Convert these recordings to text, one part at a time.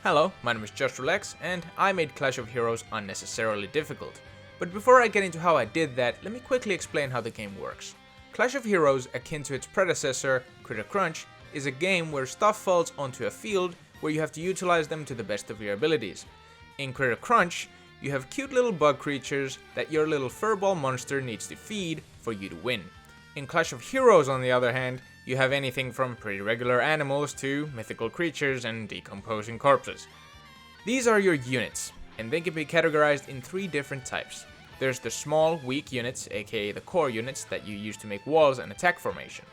Hello, my name is Just Relax, and I made Clash of Heroes unnecessarily difficult. But before I get into how I did that, let me quickly explain how the game works. Clash of Heroes, akin to its predecessor, Critter Crunch, is a game where stuff falls onto a field where you have to utilize them to the best of your abilities. In Critter Crunch, you have cute little bug creatures that your little furball monster needs to feed for you to win. In Clash of Heroes, on the other hand, you have anything from pretty regular animals to mythical creatures and decomposing corpses. These are your units, and they can be categorized in 3 different types. There's the small, weak units, aka the core units that you use to make walls and attack formations.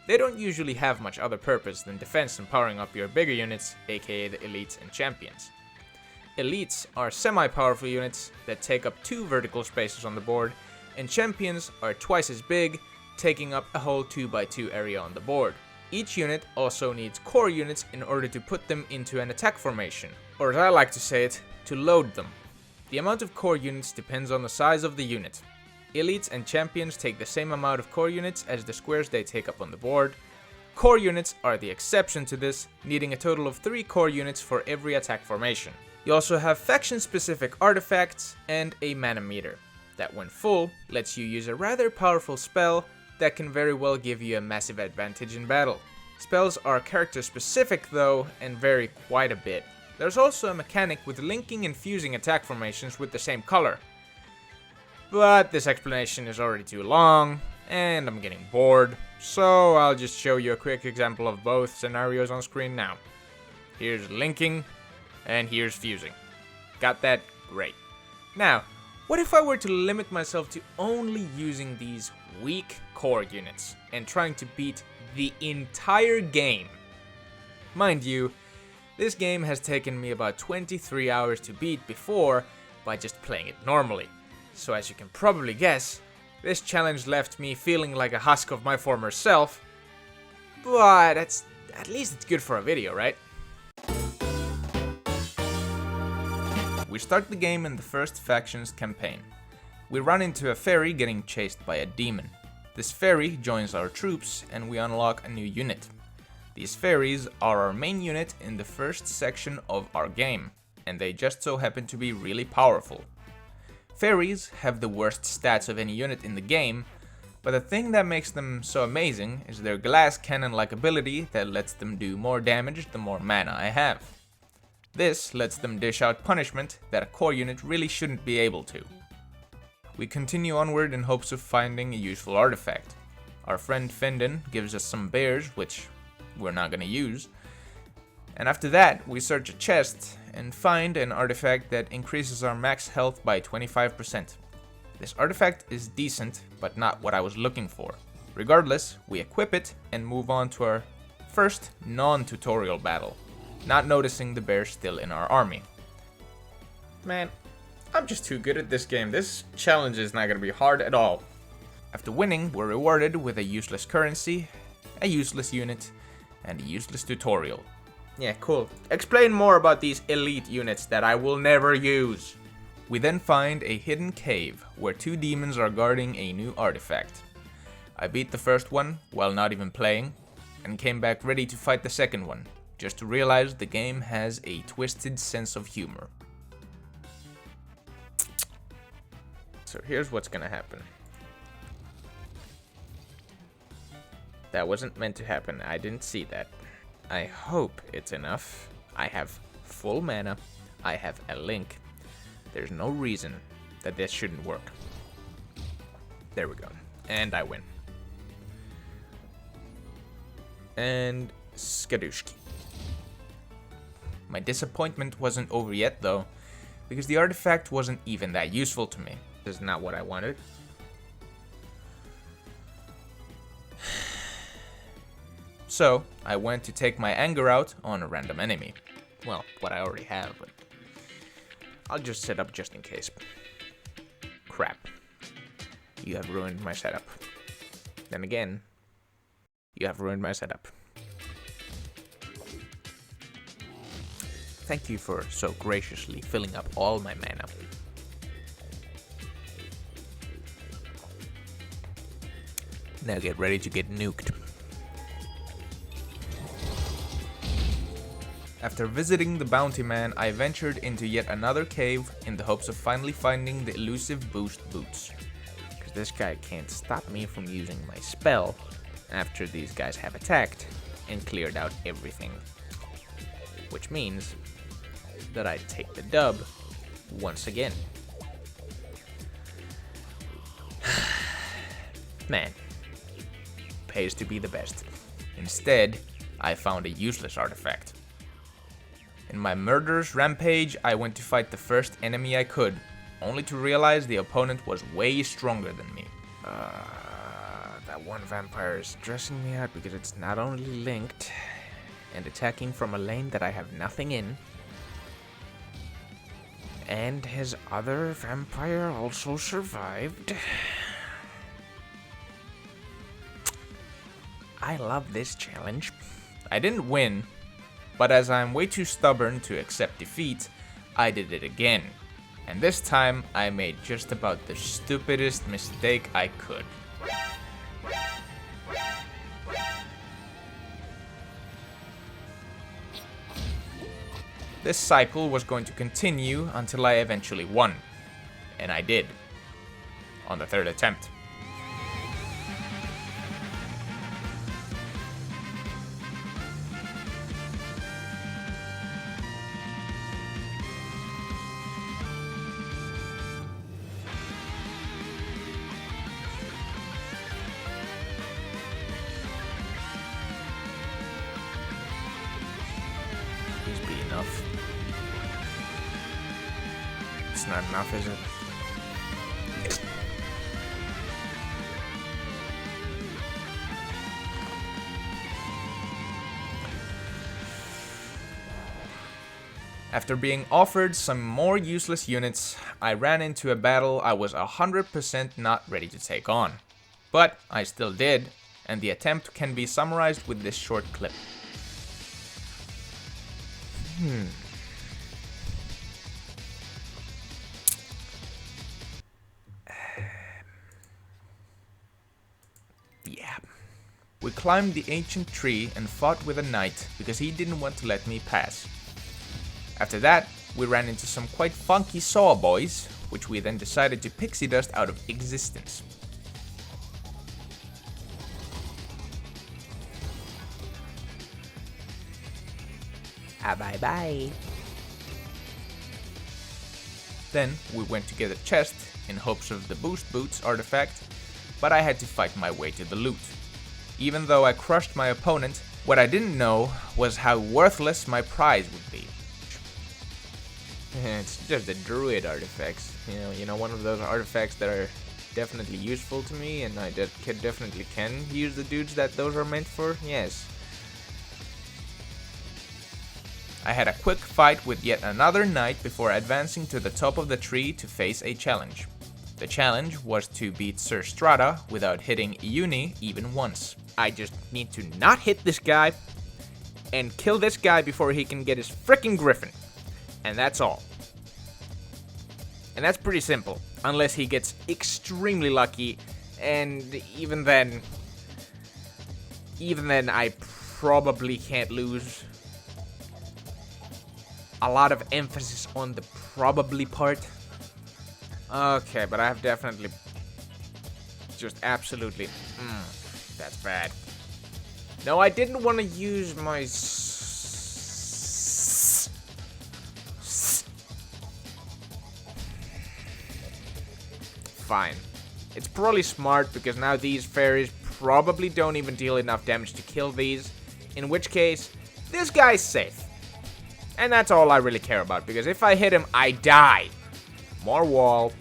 They don't usually have much other purpose than defense and powering up your bigger units, aka the elites and champions. Elites are semi-powerful units that take up 2 vertical spaces on the board, and champions are twice as big, taking up a whole 2x2 area on the board. Each unit also needs core units in order to put them into an attack formation, or as I like to say it, to load them. The amount of core units depends on the size of the unit. Elites and champions take the same amount of core units as the squares they take up on the board. Core units are the exception to this, needing a total of 3 core units for every attack formation. You also have faction-specific artifacts and a mana meter, that when full, lets you use a rather powerful spell that can very well give you a massive advantage in battle. Spells are character-specific though, and vary quite a bit. There's also a mechanic with linking and fusing attack formations with the same color. But this explanation is already too long, and I'm getting bored, so I'll just show you a quick example of both scenarios on screen now. Here's linking, and here's fusing. Got that? Great. Now, what if I were to limit myself to only using these weak core units and trying to beat the entire game? Mind you, this game has taken me about 23 hours to beat before by just playing it normally. So as you can probably guess, this challenge left me feeling like a husk of my former self, but at least it's good for a video, right? We start the game in the first faction's campaign. We run into a fairy getting chased by a demon. This fairy joins our troops and we unlock a new unit. These fairies are our main unit in the first section of our game, and they just so happen to be really powerful. Fairies have the worst stats of any unit in the game, but the thing that makes them so amazing is their glass cannon-like ability that lets them do more damage the more mana I have. This lets them dish out punishment that a core unit really shouldn't be able to. We continue onward in hopes of finding a useful artifact. Our friend Fendon gives us some bears, which we're not gonna use. And after that, we search a chest and find an artifact that increases our max health by 25%. This artifact is decent, but not what I was looking for. Regardless, we equip it and move on to our first non-tutorial battle, not noticing the bear still in our army. Man, I'm just too good at this game. This challenge is not gonna be hard at all. After winning, we're rewarded with a useless currency, a useless unit, and a useless tutorial. Yeah, cool. Explain more about these elite units that I will never use. We then find a hidden cave where 2 demons are guarding a new artifact. I beat the first one while not even playing, and came back ready to fight the second one, just to realize the game has a twisted sense of humor. So here's what's gonna happen. That wasn't meant to happen, I didn't see that. I hope it's enough. I have full mana, I have a link. There's no reason that this shouldn't work. There we go, and I win. And skadooshki. My disappointment wasn't over yet though, because the artifact wasn't even that useful to me. This is not what I wanted. So, I went to take my anger out on a random enemy. Well, what I already have, but I'll just set up just in case. Crap. You have ruined my setup. Then again, you have ruined my setup. Thank you for so graciously filling up all my mana. Now get ready to get nuked. After visiting the bounty man, I ventured into yet another cave in the hopes of finally finding the elusive boost boots. Because this guy can't stop me from using my spell after these guys have attacked and cleared out everything. Which means that I take the dub once again. Man, pays to be the best. Instead, I found a useless artifact. In my murderous rampage, I went to fight the first enemy I could, only to realize the opponent was way stronger than me. That one vampire is stressing me out because it's not only linked and attacking from a lane that I have nothing in, and his other vampire also survived. I love this challenge. I didn't win, but as I'm way too stubborn to accept defeat, I did it again. And this time, I made just about the stupidest mistake I could. This cycle was going to continue until I eventually won. And I did. On the third attempt. Please be enough. It's not enough, is it? After being offered some more useless units, I ran into a battle I was 100% not ready to take on. But I still did, and the attempt can be summarized with this short clip. Yeah. We climbed the ancient tree and fought with a knight because he didn't want to let me pass. After that, we ran into some quite funky saw boys, which we then decided to pixie dust out of existence. Bye bye. Then we went to get a chest in hopes of the boost boots artifact, but I had to fight my way to the loot. Even though I crushed my opponent, what I didn't know was how worthless my prize would be. It's just the druid artifacts, you know, one of those artifacts that are definitely useful to me, and I definitely can use the dudes that those are meant for. Yes. I had a quick fight with yet another knight before advancing to the top of the tree to face a challenge. The challenge was to beat Sir Strata without hitting Uni even once. I just need to not hit this guy and kill this guy before he can get his frickin' griffin. And that's all. And that's pretty simple, unless he gets extremely lucky, and even then I probably can't lose. A lot of emphasis on the probably part. Okay, but I have definitely just absolutely... that's bad. No, I didn't want to use my... Fine. It's probably smart because now these fairies probably don't even deal enough damage to kill these. In which case, this guy's safe. And that's all I really care about, because if I hit him, I die. More wall.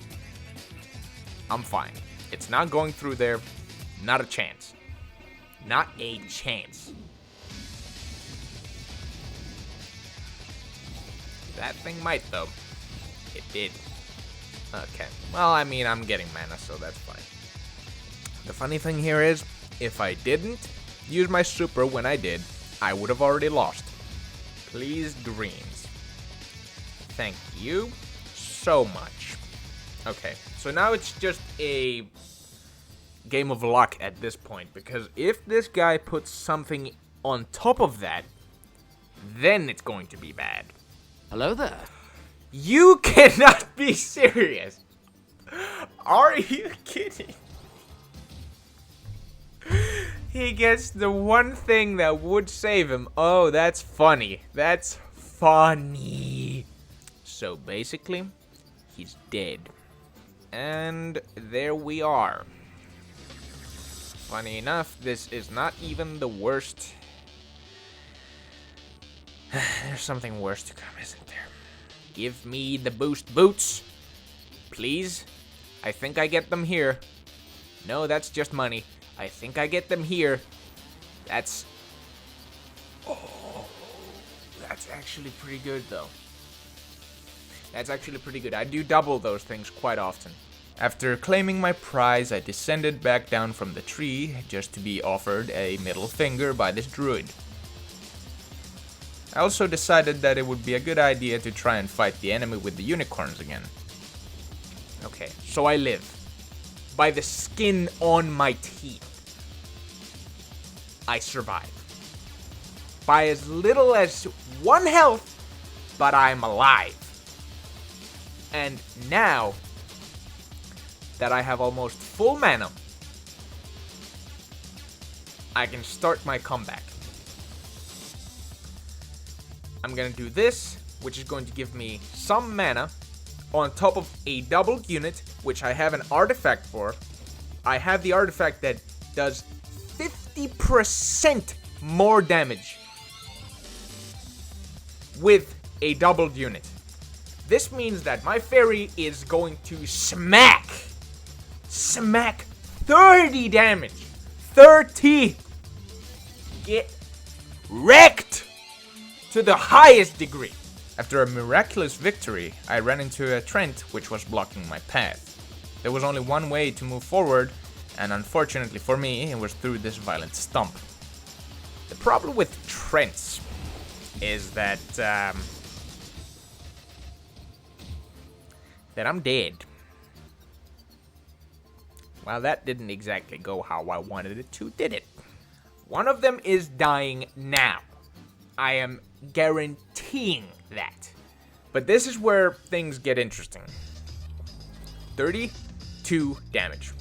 I'm fine. It's not going through there. Not a chance. Not a chance. That thing might, though. It did. Okay. Well, I mean, I'm getting mana, so that's fine. The funny thing here is, if I didn't use my super when I did, I would have already lost. Please, greens. Thank you so much. Okay, so now it's just a game of luck at this point, because if this guy puts something on top of that, then it's going to be bad. Hello there. You cannot be serious. Are you kidding? He gets the one thing that would save him. Oh, that's funny. That's funny. So basically, he's dead. And there we are. Funny enough, this is not even the worst. There's something worse to come, isn't there? Give me the boost boots. Please. I think I get them here. No, that's just money. I think I get them here. That's... Oh, that's actually pretty good, though. That's actually pretty good. I do double those things quite often. After claiming my prize, I descended back down from the tree just to be offered a middle finger by this druid. I also decided that it would be a good idea to try and fight the enemy with the unicorns again. Okay, so I live. By the skin on my teeth. I survive. By as little as 1 health, but I'm alive. And now that I have almost full mana, I can start my comeback. I'm gonna do this, which is going to give me some mana on top of a doubled unit, which I have an artifact for. I have the artifact that does 50% more damage with a doubled unit. This means that my fairy is going to smack 30 damage. 30! Get wrecked to the highest degree. After a miraculous victory, I ran into a Trent which was blocking my path. There was only one way to move forward, and unfortunately for me, it was through this violent stump. The problem with Trents is that I'm dead. Well, that didn't exactly go how I wanted it to, did it? One of them is dying now. I am guaranteeing that. But this is where things get interesting. 32 damage.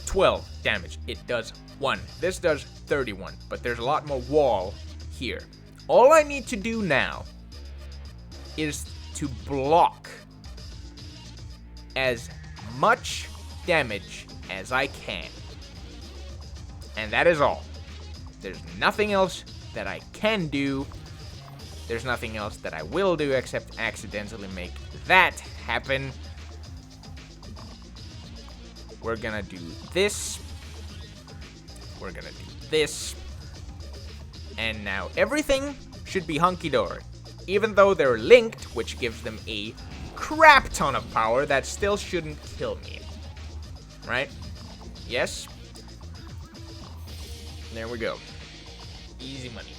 12 damage. It does 1. This does 31, but there's a lot more wall here. All I need to do now is to block as much damage as I can. And that is all. There's nothing else that I can do. There's nothing else that I will do except accidentally make that happen. We're gonna do this. We're gonna do this. And now everything should be hunky-dory. Even though they're linked, which gives them a crap ton of power, that still shouldn't kill me. Right? Yes? There we go. Easy money.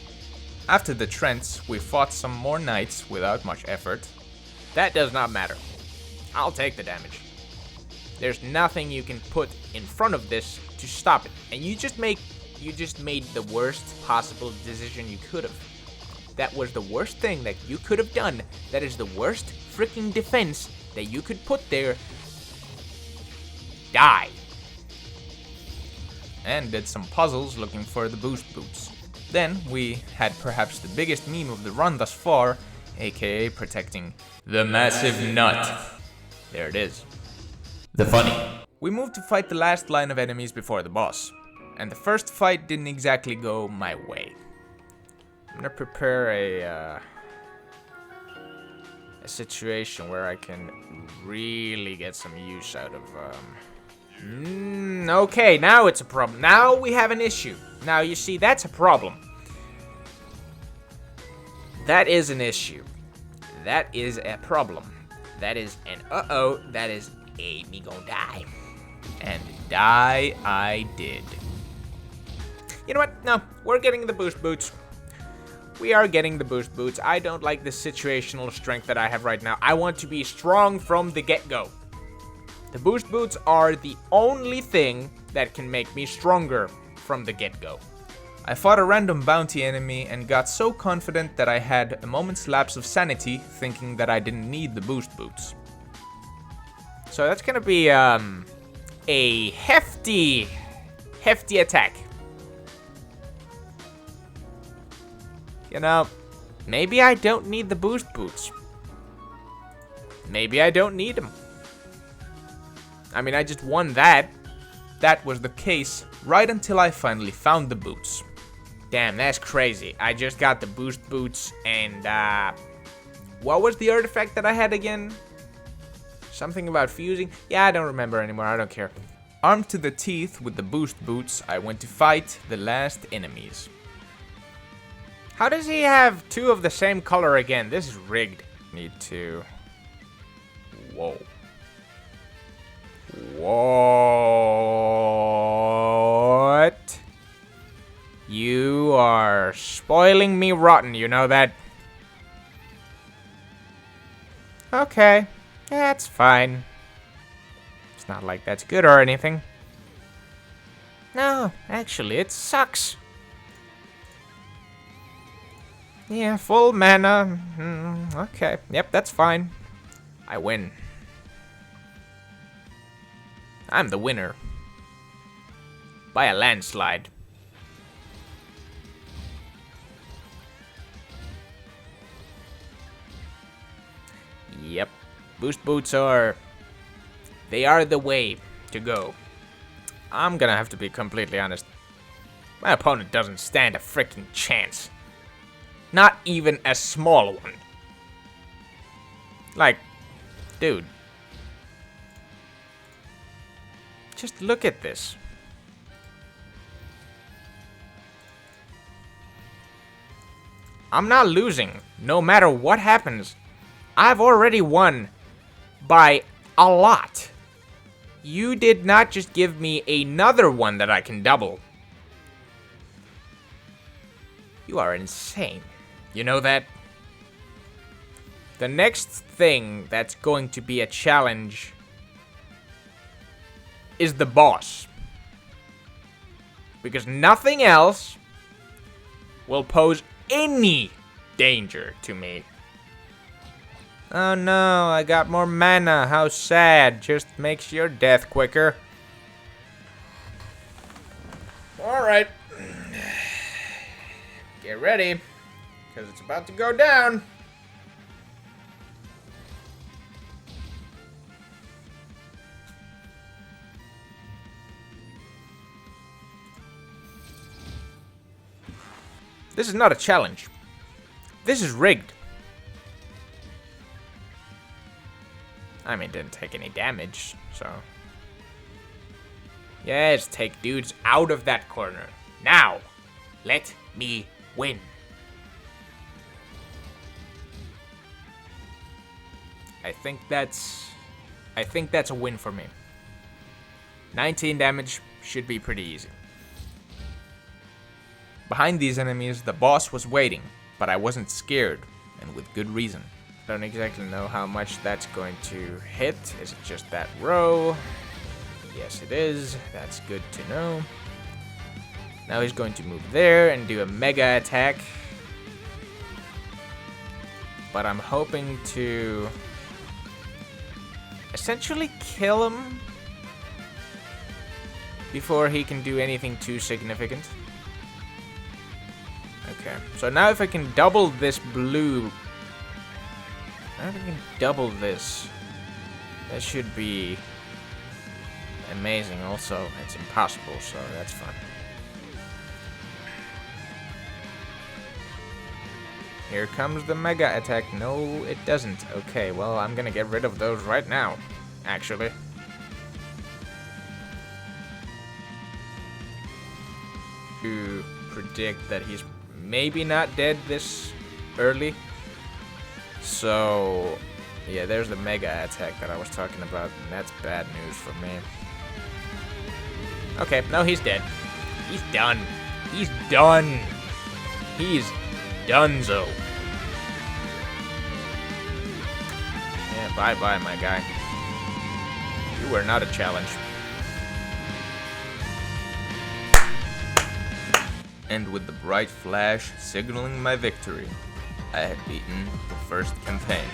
After the Trents, we fought some more knights without much effort. That does not matter. I'll take the damage. There's nothing you can put in front of this to stop it. And you just made the worst possible decision you could have. That was the worst thing that you could have done. That is the worst freaking defense that you could put there. Die. And did some puzzles looking for the boost boots. Then we had perhaps the biggest meme of the run thus far, aka protecting the massive nut. There it is. The funny. We moved to fight the last line of enemies before the boss, and the first fight didn't exactly go my way. I'm gonna prepare a situation where I can really get some use out of okay, now it's a problem. Now we have an issue. Now you see, that's a problem. That is an issue. That is a problem. That is an uh-oh. That is a me gonna die. And die I did. You know what? No, we're getting the boost boots. We are getting the boost boots. I don't like the situational strength that I have right now. I want to be strong from the get-go. The boost boots are the only thing that can make me stronger from the get-go. I fought a random bounty enemy and got so confident that I had a moment's lapse of sanity, thinking that I didn't need the boost boots. So that's gonna be a hefty attack. You know, maybe I don't need the boost boots. Maybe I don't need them. I mean, I just won that. That was the case right until I finally found the boots. Damn, that's crazy. I just got the boost boots and, what was the artifact that I had again? Something about fusing? Yeah, I don't remember anymore. I don't care. Armed to the teeth with the boost boots, I went to fight the last enemies. How does he have two of the same color again? This is rigged. Need to... Whoa. What? You are spoiling me rotten, you know that? Okay. That's fine. It's not like that's good or anything. No, actually, it sucks. Yeah, full mana. Okay, yep, that's fine. I win. I'm the winner. By a landslide. Yep. Boost boots are... They are the way to go. I'm gonna have to be completely honest. My opponent doesn't stand a freaking chance. Not even a small one. Like, dude. Just look at this. I'm not losing, no matter what happens. I've already won by a lot. You did not just give me another one that I can double. You are insane. You know that? The next thing that's going to be a challenge is the boss. Because nothing else will pose any danger to me. Oh no, I got more mana. How sad. Just makes your death quicker. Alright. Get ready. Because it's about to go down. This is not a challenge. This is rigged. I mean, didn't take any damage, so... Yes, take dudes out of that corner. Now, let me win. I think that's a win for me. 19 damage should be pretty easy. Behind these enemies, the boss was waiting, but I wasn't scared, and with good reason. Don't exactly know how much that's going to hit. Is it just that row? Yes, it is. That's good to know. Now he's going to move there and do a mega attack. But I'm hoping to essentially kill him before he can do anything too significant. Okay, so now if I can double this blue... Now if I can double this, that should be amazing. Also, it's impossible, so that's fun. Here comes the mega attack. No, it doesn't. Okay, well, I'm gonna get rid of those right now, actually. To predict that he's maybe not dead this early. So, yeah, there's the mega attack that I was talking about, and that's bad news for me. Okay, no, he's dead. He's done. He's done. He's donezo. Yeah, bye-bye, my guy. You were not a challenge. and with the bright flash signaling my victory, I had beaten the first campaign.